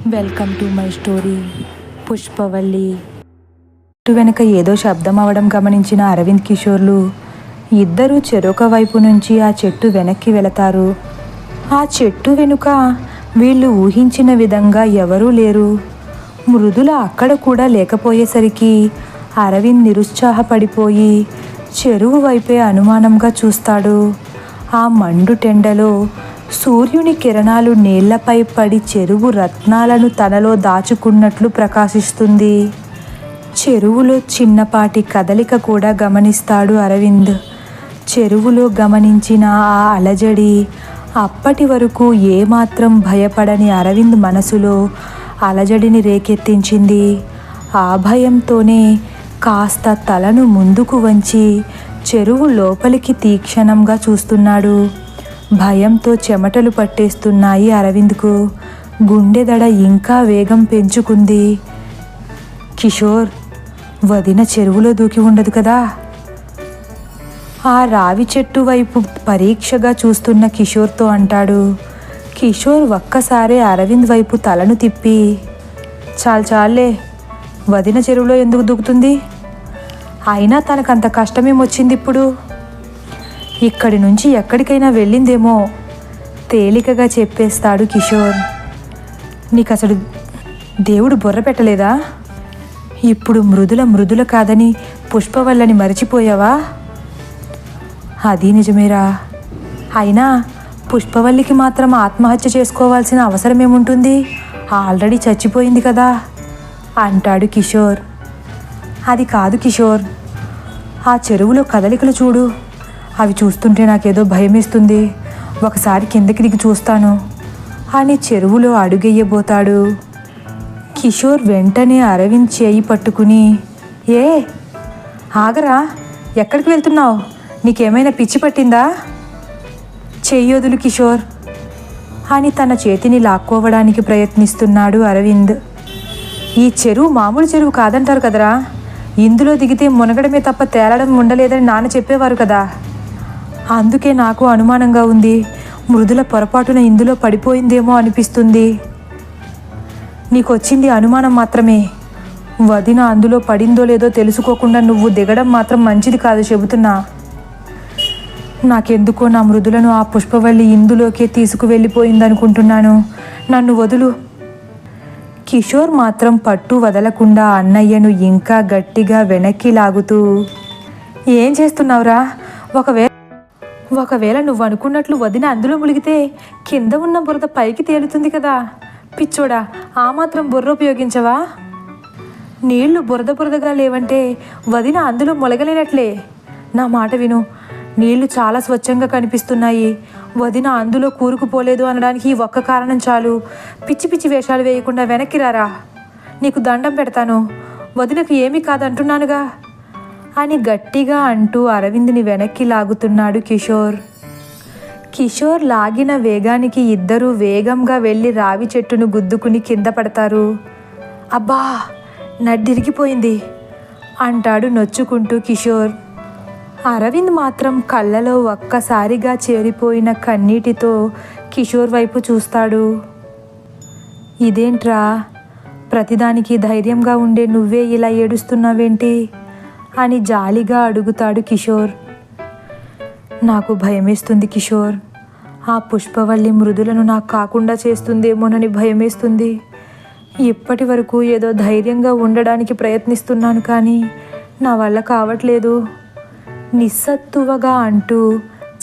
Welcome to my story. Pushpavalli. చెట్టు వెనుక ఏదో శబ్దం అవడం గమనించిన అరవింద్ కిషోర్లు ఇద్దరూ చెరొక వైపు నుంచి ఆ చెట్టు వెనక్కి వెళతారు. ఆ చెట్టు వెనుక వీళ్ళు ఊహించిన విధంగా ఎవరూ లేరు. మృదుల అక్కడ కూడా లేకపోయేసరికి అరవింద్ నిరుత్సాహపడిపోయి చెరువు వైపే అనుమానంగా చూస్తాడు. ఆ మండు టెండలో సూర్యుని కిరణాలు నీళ్లపై పడి చెరువు రత్నాలను తనలో దాచుకున్నట్లు ప్రకాశిస్తుంది. చెరువులో చిన్నపాటి కదలిక కూడా గమనిస్తాడు అరవింద్. చెరువులో గమనించిన ఆ అలజడి అప్పటి వరకు ఏమాత్రం భయపడని అరవింద్ మనసులో అలజడిని రేకెత్తించింది. ఆ భయంతోనే కాస్త తలను ముందుకు వంచి చెరువు లోపలికి తీక్షణంగా చూస్తున్నాడు. భయంతో చెమటలు పట్టేస్తున్నాయి అరవింద్కు. గుండెదడ ఇంకా వేగం పెంచుకుంది. కిషోర్, వదిన చెరువులో దూకి ఉండదు కదా? ఆ రావి చెట్టు వైపు పరీక్షగా చూస్తున్న కిషోర్తో అంటాడు. కిషోర్ ఒక్కసారే అరవింద్ వైపు తలను తిప్పి, చాలే, వదిన చెరువులో ఎందుకు దూకుతుంది? అయినా తనకంత కష్టమేమొచ్చింది ఇప్పుడు? ఇక్కడి నుంచి ఎక్కడికైనా వెళ్ళిందేమో తేలికగా చెప్పేస్తాడు కిషోర్. నీకు అసలు దేవుడు బుర్ర పెట్టలేదా? ఇప్పుడు మృదుల కాదని పుష్పవల్లని మరిచిపోయావా? అది నిజమేరా. అయినా పుష్పవల్లికి మాత్రం ఆత్మహత్య చేసుకోవాల్సిన అవసరం ఏముంటుంది? ఆల్రెడీ చచ్చిపోయింది కదా అంటాడు కిషోర్. అది కాదు కిషోర్, ఆ చెరువులో కదలికలు చూడు. అవి చూస్తుంటే నాకేదో భయమేస్తుంది. ఒకసారి కిందకి దిగి చూస్తాను అని చెరువులో అడుగెయ్యబోతాడు. కిషోర్ వెంటనే అరవింద్ చేయి పట్టుకుని, ఏ ఆగరా, ఎక్కడికి వెళ్తున్నావు? నీకేమైనా పిచ్చి పట్టిందా? చెయ్యొదులు కిషోర్ అని తన చేతిని లాక్కోవడానికి ప్రయత్నిస్తున్నాడు అరవింద్. ఈ చెరువు మామూలు చెరువు కాదంటారు కదరా. ఇందులో దిగితే మునగడమే తప్ప తేలడం ఉండలేదని నాన్న చెప్పేవారు కదా. అందుకే నాకు అనుమానంగా ఉంది. మృదుల పొరపాటున ఇందులో పడిపోయిందేమో అనిపిస్తుంది. నీకొచ్చింది అనుమానం మాత్రమే. వదిన అందులో పడిందో లేదో తెలుసుకోకుండా నువ్వు దిగడం మాత్రం మంచిది కాదు చెబుతున్నా. నాకెందుకో నా మృదులను ఆ పుష్పవల్లి ఇందులోకే తీసుకువెళ్ళిపోయిందనుకుంటున్నాను. నన్ను వదులు. కిషోర్ మాత్రం పట్టు వదలకుండా అన్నయ్యను ఇంకా గట్టిగా వెనక్కి లాగుతూ, ఏం చేస్తున్నావురా? ఒకవేళ నువ్వు అనుకున్నట్లు వదిన అందులో ములిగితే కింద ఉన్న బురద పైకి తేలుతుంది కదా. పిచ్చోడా, ఆ మాత్రం బుర్ర ఉపయోగించవా? నీళ్లు బురదగా లేవంటే వదిన అందులో మొలగలేనట్లే. నా మాట విను. నీళ్లు చాలా స్వచ్ఛంగా కనిపిస్తున్నాయి. వదిన అందులో కూరుకుపోలేదు అనడానికి ఈ ఒక్క కారణం చాలు. పిచ్చి వేషాలు వేయకుండా వెనక్కి రారా. నీకు దండం పెడతాను. వదినకు ఏమీ కాదంటున్నానుగా అని గట్టిగా అంటూ అరవింద్ని వెనక్కి లాగుతున్నాడు కిషోర్. కిషోర్ లాగిన వేగానికి ఇద్దరూ వేగంగా వెళ్ళి రావి చెట్టును గుద్దుకుని కింద పడతారు. అబ్బా, నడ్డిరిగిపోయింది అంటాడు నొచ్చుకుంటూ కిషోర్. అరవింద్ మాత్రం కళ్ళలో ఒక్కసారిగా చేరిపోయిన కన్నీటితో కిషోర్ వైపు చూస్తాడు. ఇదేంట్రా, ప్రతిదానికి ధైర్యంగా ఉండే నువ్వే ఇలా ఏడుస్తున్నావేంటి అని జాలిగా అడుగుతాడు కిషోర్. నాకు భయమేస్తుంది కిషోర్. ఆ పుష్పవల్లి మృదులను నాకు కాకుండా చేస్తుందేమోనని భయమేస్తుంది. ఇప్పటి వరకు ఏదో ధైర్యంగా ఉండడానికి ప్రయత్నిస్తున్నాను, కానీ నా వల్ల కావట్లేదు నిస్సత్తువగా అంటూ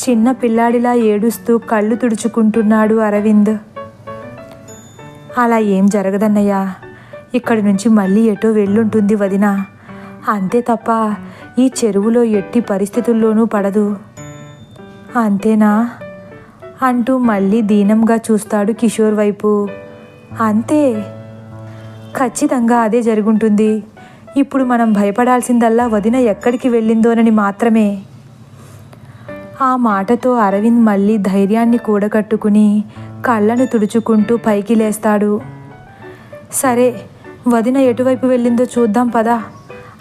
చిన్న పిల్లాడిలా ఏడుస్తూ కళ్ళు తుడుచుకుంటున్నాడు అరవింద్. అలా ఏం జరగదన్నయ్యా. ఇక్కడి నుంచి మళ్ళీ ఎటో వెళ్ళుంటుంది వదిన, అంతే తప్ప ఈ చెరువులో ఎట్టి పరిస్థితుల్లోనూ పడదు. అంతేనా అంటూ మళ్ళీ దీనంగా చూస్తాడు కిషోర్ వైపు. అంతే, ఖచ్చితంగా అదే జరుగుంటుంది. ఇప్పుడు మనం భయపడాల్సిందల్లా వదిన ఎక్కడికి వెళ్ళిందోనని మాత్రమే. ఆ మాటతో అరవింద్ మళ్ళీ ధైర్యాన్ని కూడగట్టుకుని కళ్ళను తుడుచుకుంటూ పైకి లేస్తాడు. సరే, వదిన ఎటువైపు వెళ్ళిందో చూద్దాం పదా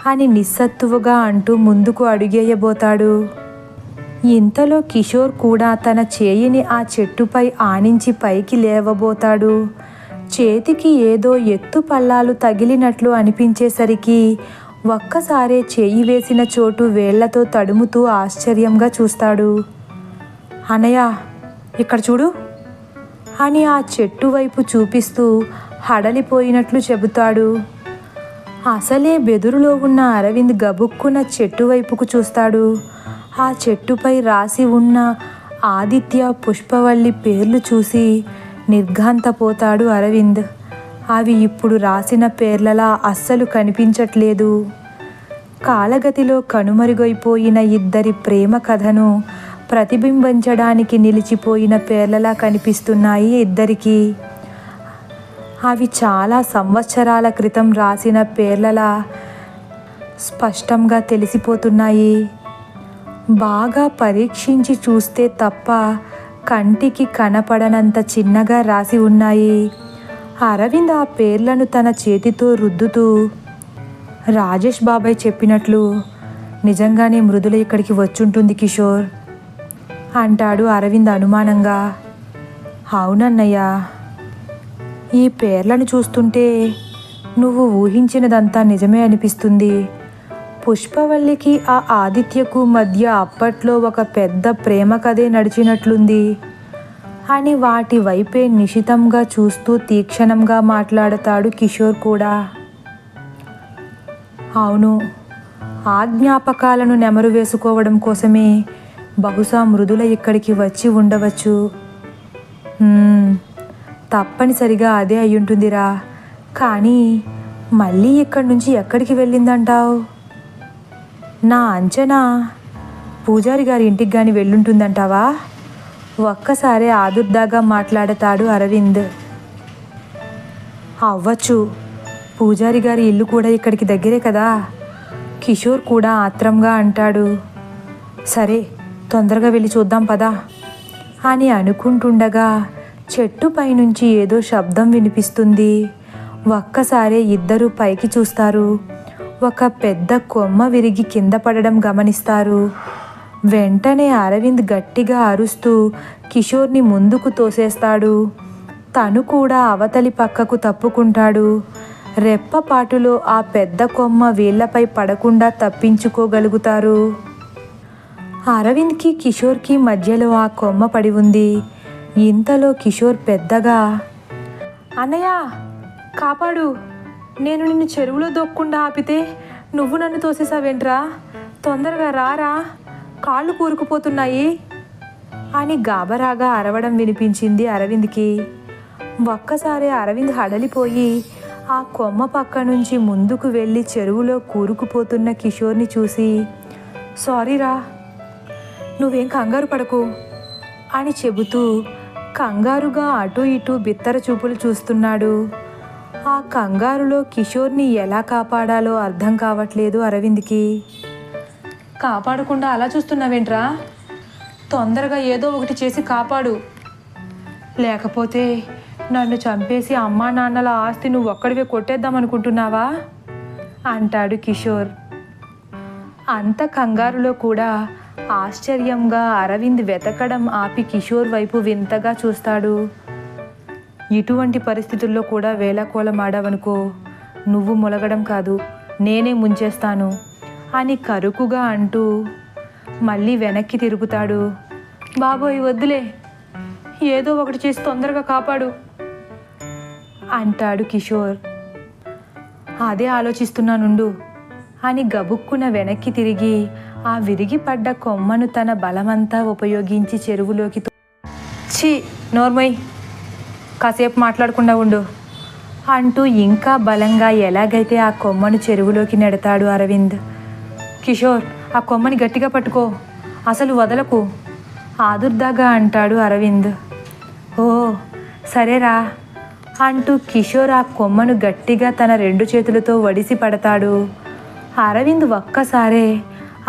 అని నిస్సత్తువుగా అంటూ ముందుకు అడుగేయబోతాడు. ఇంతలో కిషోర్ కూడా తన చేయిని ఆ చెట్టుపై ఆనించి పైకి లేవబోతాడు. చేతికి ఏదో ఎత్తు పల్లాలు తగిలినట్లు అనిపించేసరికి ఒక్కసారే చేయి వేసిన చోటు వేళ్లతో తడుముతూ ఆశ్చర్యంగా చూస్తాడు. అన్నయ్య, ఇక్కడ చూడు అని ఆ చెట్టు వైపు చూపిస్తూ హడలిపోయినట్లు చెబుతాడు. అసలే బెదురులో ఉన్న అరవింద్ గబుక్కున చెట్టు వైపుకు చూస్తాడు. ఆ చెట్టుపై రాసి ఉన్న ఆదిత్య, పుష్పవల్లి పేర్లు చూసి నిర్ఘాంతపోతాడు అరవింద్. అవి ఇప్పుడు రాసిన పేర్లలా అస్సలు కనిపించట్లేదు. కాలగతిలో కనుమరుగైపోయిన ఇద్దరి ప్రేమ కథను ప్రతిబింబించడానికి నిలిచిపోయిన పేర్లలా కనిపిస్తున్నాయి ఇద్దరికీ. అవి చాలా సంవత్సరాల క్రితం రాసిన పేర్లలా స్పష్టంగా తెలిసిపోతున్నాయి. బాగా పరీక్షించి చూస్తే తప్ప కంటికి కనపడనంత చిన్నగా రాసి ఉన్నాయి. అరవింద్ ఆ పేర్లను తన చేతితో రుద్దుతూ, రాజేష్ బాబాయ్ చెప్పినట్లు నిజంగానే మృదుల ఇక్కడికి వచ్చుంటుంది కిషోర్ అంటాడు అరవింద్ అనుమానంగా. అవునన్నయ్య, ఈ పేర్లను చూస్తుంటే నువ్వు ఊహించినదంతా నిజమే అనిపిస్తుంది. పుష్పవల్లికి ఆ ఆదిత్యకు మధ్య అప్పట్లో ఒక పెద్ద ప్రేమ కథే నడిచినట్లుంది అని వాటి వైపే నిశితంగా చూస్తూ తీక్షణంగా మాట్లాడతాడు కిషోర్ కూడా. అవును, ఆ జ్ఞాపకాలను నెమరు వేసుకోవడం కోసమే బహుశా మృదుల ఇక్కడికి వచ్చి ఉండవచ్చు. తప్పనిసరిగా అదే అయ్యుంటుందిరా. కానీ మళ్ళీ ఇక్కడి నుంచి ఎక్కడికి వెళ్ళిందంటావు? నా అంచనా పూజారి గారి ఇంటికి కానీ వెళ్ళుంటుందంటావా? ఒక్కసారి ఆదుర్దాగా మాట్లాడతాడు అరవింద్. అవ్వచ్చు, పూజారి గారి ఇల్లు కూడా ఇక్కడికి దగ్గరే కదా. కిషోర్ కూడా ఆత్రంగా అంటాడు. సరే, తొందరగా వెళ్ళి చూద్దాం పదా అని అనుకుంటుండగా చెట్టు పైనుంచి ఏదో శబ్దం వినిపిస్తుంది. ఒక్కసారే ఇద్దరూ పైకి చూస్తారు. ఒక పెద్ద కొమ్మ విరిగి కింద పడడం గమనిస్తారు. వెంటనే అరవింద్ గట్టిగా అరుస్తూ కిషోర్ని ముందుకు తోసేస్తాడు. తను కూడా అవతలి పక్కకు తప్పుకుంటాడు. రెప్పపాటులో ఆ పెద్ద కొమ్మ వీళ్లపై పడకుండా తప్పించుకోగలుగుతారు. అరవింద్కి కిషోర్కి మధ్యలో ఆ కొమ్మ పడి ఉంది. ఇంతలో కిషోర్ పెద్దగా, అన్నయ్య కాపాడు, నేను నిన్ను చెరువులో దొక్కకుండా ఆపితే నువ్వు నన్ను తోసేసావేంట్రా? తొందరగా రారా, కాళ్ళు కూరుకుపోతున్నాయి అని గాబరాగా అరవడం వినిపించింది అరవింద్కి. ఒక్కసారి అరవింద్ హడలిపోయి ఆ కొమ్మ పక్క నుంచి ముందుకు వెళ్ళి చెరువులో కూరుకుపోతున్న కిషోర్ని చూసి, సారీరా, నువ్వేం కంగారు పడకు అని చెబుతూ కంగారుగా అటు ఇటు బిత్తర చూపులు చూస్తున్నాడు. ఆ కంగారులో కిషోర్ని ఎలా కాపాడాలో అర్థం కావట్లేదు అరవింద్కి. కాపాడకుండా అలా చూస్తున్నావేంట్రా? తొందరగా ఏదో ఒకటి చేసి కాపాడు, లేకపోతే నన్ను చంపేసి అమ్మా నాన్నల ఆస్తి నువ్వు ఒక్కడివే కొట్టేద్దామనుకుంటున్నావా అంటాడు కిషోర్. అంత కంగారులో కూడా ఆశ్చర్యంగా అరవింద్ వెతకడం ఆపి కిషోర్ వైపు వింతగా చూస్తాడు. ఇటువంటి పరిస్థితుల్లో కూడా వేళాకోళమాడావనుకో, నువ్వు మొలగడం కాదు, నేనే ముంచేస్తాను అని కరుకుగా అంటూ మళ్ళీ వెనక్కి తిరుగుతాడు. బాబోయ్ వద్దులే, ఏదో ఒకటి చేసి తొందరగా కాపాడు అంటాడు కిషోర్. అదే ఆలోచిస్తున్నానుండు అని గబుక్కున వెనక్కి తిరిగి ఆ విరిగి పడ్డ కొమ్మను తన బలమంతా ఉపయోగించి చెరువులోకి ఛీ నోర్మయ్, కాసేపు మాట్లాడకుండా ఉండు అంటూ ఇంకా బలంగా ఎలాగైతే ఆ కొమ్మను చెరువులోకి నెడతాడు అరవింద్. కిషోర్, ఆ కొమ్మని గట్టిగా పట్టుకో, అసలు వదలకు ఆదుర్దాగా అంటాడు అరవింద్. ఓ సరేరా అంటూ కిషోర్ ఆ కొమ్మను గట్టిగా తన 2 చేతులతో వడిసి పడతాడు. అరవింద్ ఒక్కసారే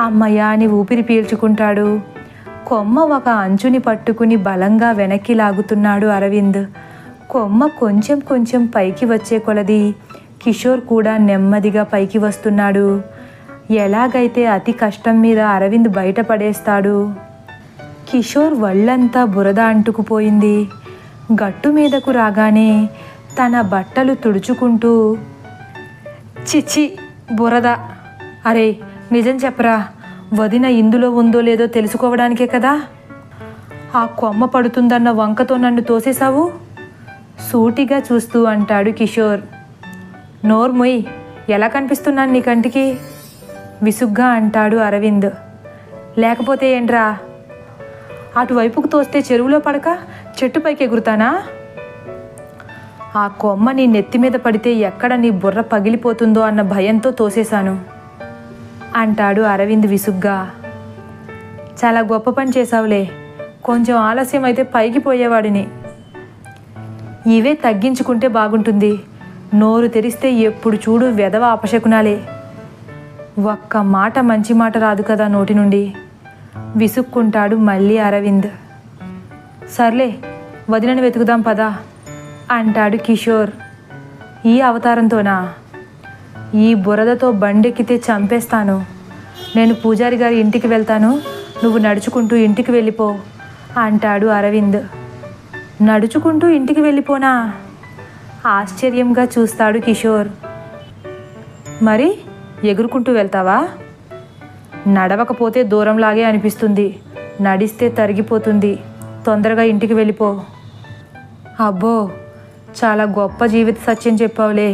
అమ్మయ్య అని ఊపిరి పీల్చుకుంటాడు. కొమ్మ ఒక అంచుని పట్టుకుని బలంగా వెనక్కి లాగుతున్నాడు అరవింద్. కొమ్మ కొంచెం కొంచెం పైకి వచ్చే కొలది కిషోర్ కూడా నెమ్మదిగా పైకి వస్తున్నాడు. ఎలాగైతే అతి కష్టం మీద అరవింద్ బయటపడేస్తాడు. కిషోర్ వళ్ళంతా బురద అంటుకుపోయింది. గట్టు మీదకు రాగానే తన బట్టలు తుడుచుకుంటూ, చిచ్చి బురద, అరే నిజం చెప్పరా, వదిన ఇందులో ఉందో లేదో తెలుసుకోవడానికే కదా ఆ కొమ్మ పడుతుందన్న వంకతో నన్ను తోసేశావు, సూటిగా చూస్తూ అంటాడు కిషోర్. నోర్మొయ్, ఎలా కనిపిస్తున్నాను నీ కంటికి, విసుగ్గా అంటాడు అరవింద్. లేకపోతే ఏంట్రా, అటువైపుకు తోస్తే చెరువులో పడక చెట్టుపైకి ఎగురుతానా, ఆ కొమ్మ నీ నెత్తి మీద పడితే ఎక్కడ నీ బుర్ర పగిలిపోతుందో అన్న భయంతో తోసేశాను అంటాడు అరవింద్ విసుగ్గా. చాలా గొప్ప పని చేశావులే, కొంచెం ఆలస్యం అయితే పైకి పోయేవాడిని. ఇవే తగ్గించుకుంటే బాగుంటుంది, నోరు తెరిస్తే ఎప్పుడు చూడు వెధవ అపశకునాలే, ఒక్క మాట మంచి మాట రాదు కదా నోటి నుండి, విసుక్కుంటాడు మళ్ళీ అరవింద్. సర్లే వదినని వెతుకుదాం పదా అంటాడు కిషోర్. ఈ అవతారంతోనా, ఈ బురదతో బండెక్కితే చంపేస్తాను. నేను పూజారి గారి ఇంటికి వెళ్తాను, నువ్వు నడుచుకుంటూ ఇంటికి వెళ్ళిపో అంటాడు అరవింద్. నడుచుకుంటూ ఇంటికి వెళ్ళిపోనా, ఆశ్చర్యంగా చూస్తాడు కిషోర్. మరి ఎగురుకుంటూ వెళ్తావా, నడవకపోతే దూరంలాగే అనిపిస్తుంది, నడిస్తే తరిగిపోతుంది, తొందరగా ఇంటికి వెళ్ళిపో. అబ్బో, చాలా గొప్ప జీవిత సత్యం చెప్పావులే.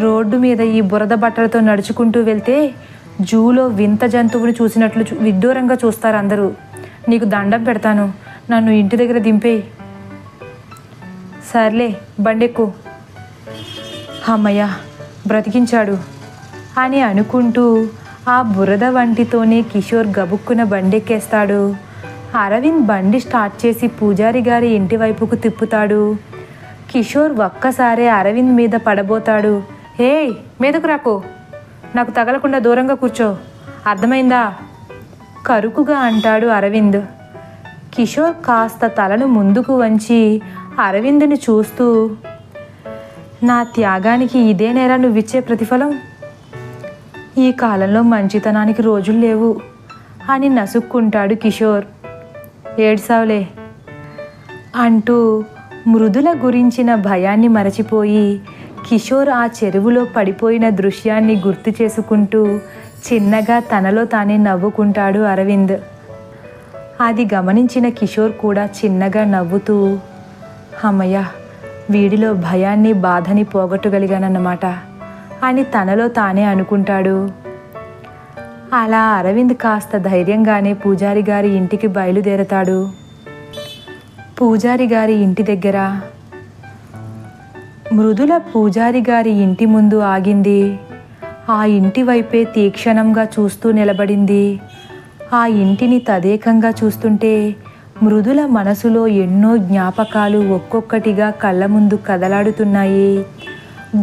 రోడ్డు మీద ఈ బురద బట్టలతో నడుచుకుంటూ వెళ్తే జూలో వింత జంతువుని చూసినట్లు విడ్డూరంగా చూస్తారు అందరూ. నీకు దండం పెడతాను, నన్ను ఇంటి దగ్గర దింపేయి. సర్లే బండెక్కు. అమ్మయ్య, బ్రతికించాడు అని అనుకుంటూ ఆ బురద వంటితోనే కిషోర్ గబుక్కున బండెక్కేస్తాడు. అరవింద్ బండి స్టార్ట్ చేసి పూజారి గారి ఇంటి వైపుకు తిప్పుతాడు. కిషోర్ ఒక్కసారే అరవింద్ మీద పడబోతాడు. ఏయ్ మీదకు రాకు, నాకు తగలకుండా దూరంగా కూర్చో, అర్థమైందా, కరుకుగా అంటాడు అరవింద్. కిషోర్ కాస్త తలను ముందుకు వంచి అరవింద్ని చూస్తూ, నా త్యాగానికి ఇదేనేరా నువ్విచ్చే ప్రతిఫలం, ఈ కాలంలో మంచితనానికి రోజులు లేవు అని నసుక్కుంటాడు కిషోర్. ఏడ్సావులే అంటూ మృదుల గురించిన భయాన్ని మరచిపోయి కిషోర్ ఆ చెరువులో పడిపోయిన దృశ్యాన్ని గుర్తు చేసుకుంటూ చిన్నగా తనలో తానే నవ్వుకుంటాడు అరవింద్. అది గమనించిన కిషోర్ కూడా చిన్నగా నవ్వుతూ, అమ్మయ్య, వీడిలో భయాన్ని బాధని పోగొట్టగలిగానన్నమాట అని తనలో తానే అనుకుంటాడు. అలా అరవింద్ కాస్త ధైర్యంగానే పూజారి గారి ఇంటికి బయలుదేరతాడు. పూజారి గారి ఇంటి దగ్గర మృదుల పూజారి గారి ఇంటి ముందు ఆగింది. ఆ ఇంటి వైపే తీక్షణంగా చూస్తూ నిలబడింది. ఆ ఇంటిని తదేకంగా చూస్తుంటే మృదుల మనసులో ఎన్నో జ్ఞాపకాలు ఒక్కొక్కటిగా కళ్ళ ముందు కదలాడుతున్నాయి.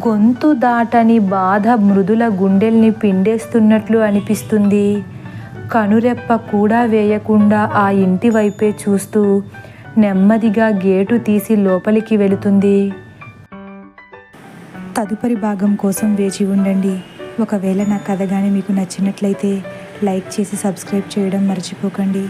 గొంతు దాటని బాధ మృదుల గుండెల్ని పిండేస్తున్నట్లు అనిపిస్తుంది. కనురెప్ప కూడా వేయకుండా ఆ ఇంటి వైపే చూస్తూ నెమ్మదిగా గేటు తీసి లోపలికి వెళుతుంది. తదుపరి భాగం కోసం వేచి ఉండండి. ఒకవేళ నా కథ కానీ మీకు నచ్చినట్లయితే లైక్ చేసి సబ్స్క్రైబ్ చేయడం మర్చిపోకండి.